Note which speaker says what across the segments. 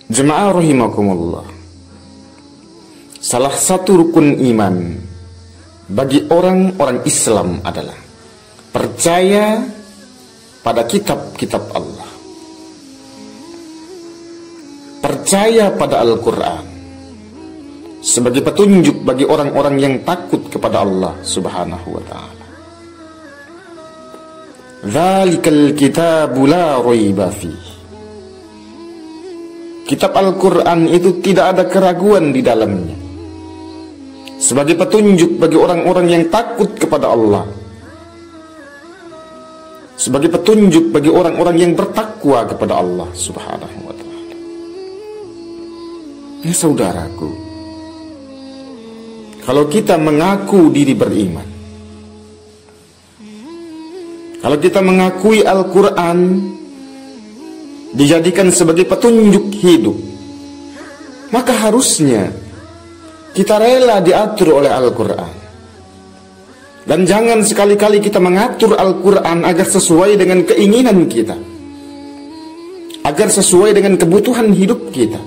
Speaker 1: Jemaah rahimakumullah, salah satu rukun iman bagi orang-orang Islam adalah percaya pada kitab-kitab Allah, percaya pada Al-Quran sebagai petunjuk bagi orang-orang yang takut kepada Allah Subhanahu wa ta'ala. Dzalikal kitabu la raiba fihi. Kitab Al-Quran itu tidak ada keraguan di dalamnya, sebagai petunjuk bagi orang-orang yang takut kepada Allah, sebagai petunjuk bagi orang-orang yang bertakwa kepada Allah Subhanahu wa ta'ala. Ya saudaraku, kalau kita mengaku diri beriman, kalau kita mengakui Al-Quran dijadikan sebagai petunjuk hidup, maka harusnya kita rela diatur oleh Al-Quran. Dan jangan sekali-kali kita mengatur Al-Quran agar sesuai dengan keinginan kita, agar sesuai dengan kebutuhan hidup kita.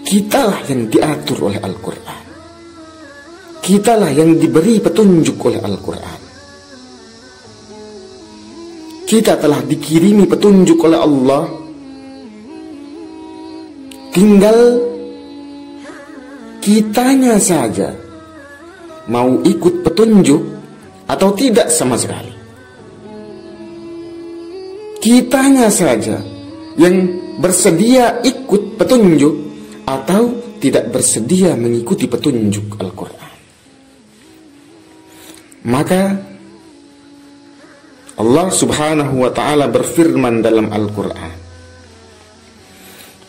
Speaker 1: Kitalah yang diatur oleh Al-Quran, kitalah yang diberi petunjuk oleh Al-Quran. Kita telah dikirimi petunjuk oleh Allah, tinggal kitanya saja mau ikut petunjuk atau tidak sama sekali. Kitanya saja yang bersedia ikut petunjuk atau tidak bersedia mengikuti petunjuk Al-Quran. Maka Allah Subhanahu wa ta'ala berfirman dalam Al-Quran,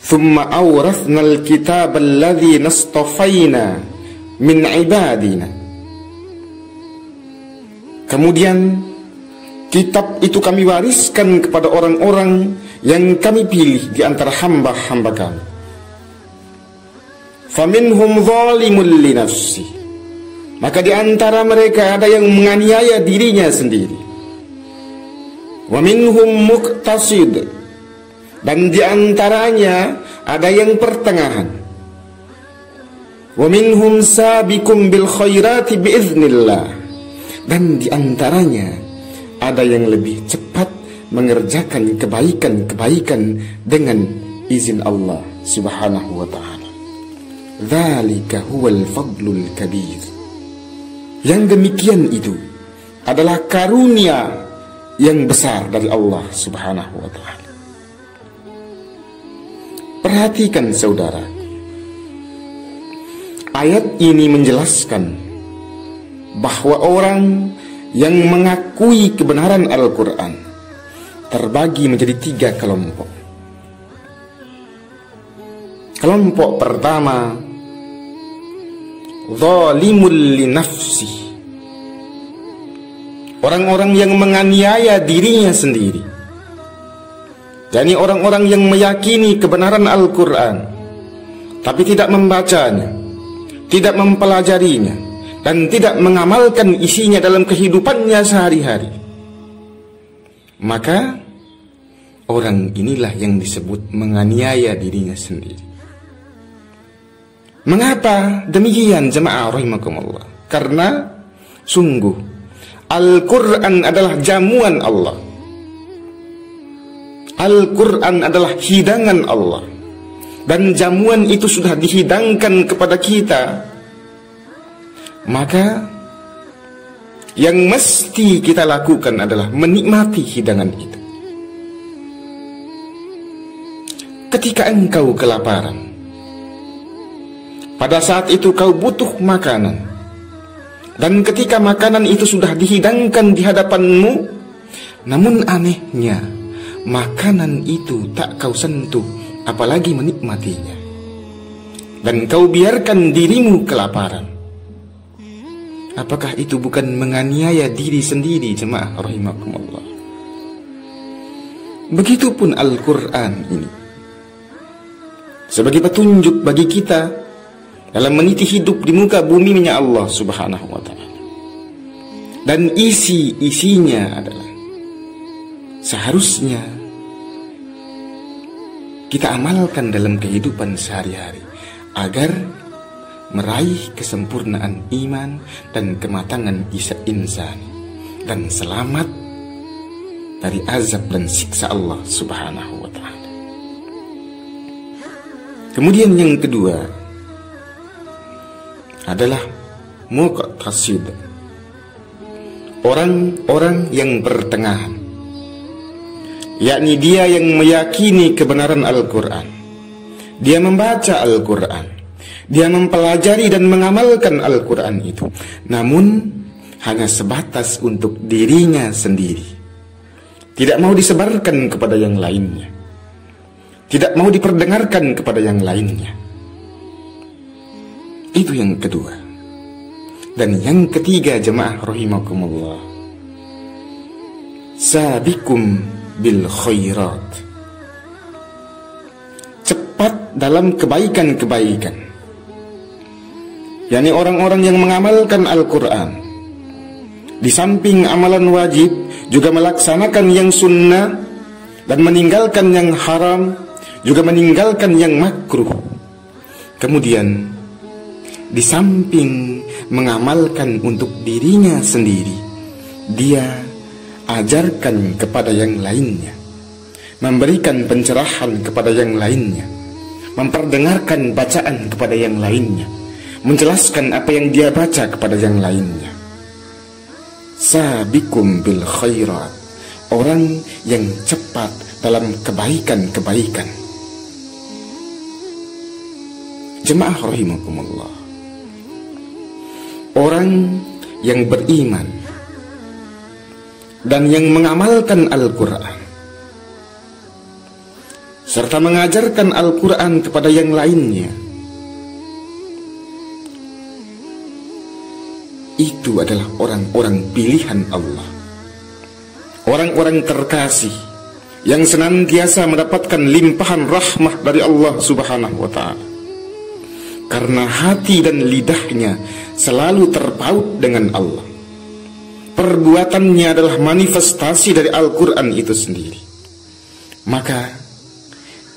Speaker 1: "Thumma awrathnal kitab alladhi nastafayna min ibadina." Kemudian kitab itu kami wariskan kepada orang-orang yang kami pilih di antara hamba-hamba kami. Faminhum zalimun li nafsi. Maka di antara mereka ada yang menganiaya dirinya sendiri. Wa minhum muqtasid, dan di antaranya ada yang pertengahan. Wa minhum sabiqum bil khairati biiznillah, dan di antaranya ada yang lebih cepat mengerjakan kebaikan-kebaikan dengan izin Allah Subhanahu wa ta'ala. Dzalika huwal fadlul kabir. Yang demikian itu adalah karunia yang besar dari Allah Subhanahu wa ta'ala. Perhatikan saudara, ayat ini menjelaskan bahwa orang yang mengakui kebenaran Al-Quran terbagi menjadi 3 kelompok. Kelompok pertama, zalimul li nafsi, orang-orang yang menganiaya dirinya sendiri, yakni orang-orang yang meyakini kebenaran Al-Quran tapi tidak membacanya, tidak mempelajarinya, dan tidak mengamalkan isinya dalam kehidupannya sehari-hari. Maka orang inilah yang disebut menganiaya dirinya sendiri. Mengapa demikian jemaah rahimakumullah? Karena sungguh Al-Quran adalah jamuan Allah, Al-Quran adalah hidangan Allah, dan jamuan itu sudah dihidangkan kepada kita. Maka yang mesti kita lakukan adalah menikmati hidangan itu. Ketika engkau kelaparan, pada saat itu kau butuh makanan, dan ketika makanan itu sudah dihidangkan di hadapanmu, namun anehnya makanan itu tak kau sentuh, apalagi menikmatinya, dan kau biarkan dirimu kelaparan. Apakah itu bukan menganiaya diri sendiri jemaah rahimakumullah? Begitupun Al-Quran ini sebagai petunjuk bagi kita dalam meniti hidup di muka bumi-Nya Allah Subhanahu wa ta'ala. Dan isinya adalah seharusnya kita amalkan dalam kehidupan sehari-hari agar meraih kesempurnaan iman dan kematangan insan dan selamat dari azab dan siksa Allah Subhanahu wa ta'ala. Kemudian yang kedua adalah muqtasid, orang-orang yang pertengahan, yakni dia yang meyakini kebenaran Al-Quran, dia membaca Al-Quran, dia mempelajari dan mengamalkan Al-Quran itu, namun hanya sebatas untuk dirinya sendiri, tidak mau disebarkan kepada yang lainnya, tidak mau diperdengarkan kepada yang lainnya. Itu yang kedua. Dan yang ketiga, jemaah rahimakumullah, sabikum bil khairat, cepat dalam kebaikan-kebaikan, yakni orang-orang yang mengamalkan Al-Quran, di samping amalan wajib juga melaksanakan yang sunnah dan meninggalkan yang haram, juga meninggalkan yang makruh. Kemudian di samping mengamalkan untuk dirinya sendiri, dia ajarkan kepada yang lainnya, memberikan pencerahan kepada yang lainnya, memperdengarkan bacaan kepada yang lainnya, menjelaskan apa yang dia baca kepada yang lainnya. Sabikum bil khairat, orang yang cepat dalam kebaikan-kebaikan. Jemaah rahimakumullah, orang yang beriman dan yang mengamalkan Al-Quran serta mengajarkan Al-Quran kepada yang lainnya, itu adalah orang-orang pilihan Allah, orang-orang terkasih yang senantiasa mendapatkan limpahan rahmah dari Allah Subhanahu wa ta'ala, karena hati dan lidahnya selalu terpaut dengan Allah. Perbuatannya adalah manifestasi dari Al-Quran itu sendiri. Maka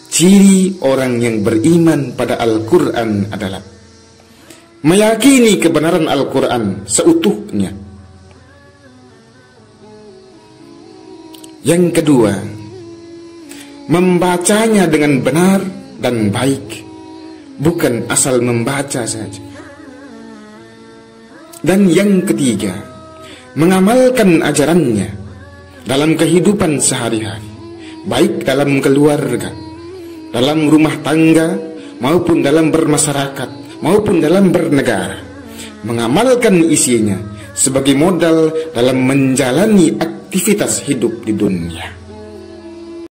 Speaker 1: ciri orang yang beriman pada Al-Quran adalah meyakini kebenaran Al-Quran seutuhnya. Yang kedua, membacanya dengan benar dan baik, bukan asal membaca saja. Dan yang ketiga, mengamalkan ajarannya dalam kehidupan sehari-hari, baik dalam keluarga, dalam rumah tangga, maupun dalam bermasyarakat, maupun dalam bernegara. Mengamalkan isinya sebagai modal dalam menjalani aktivitas hidup di dunia.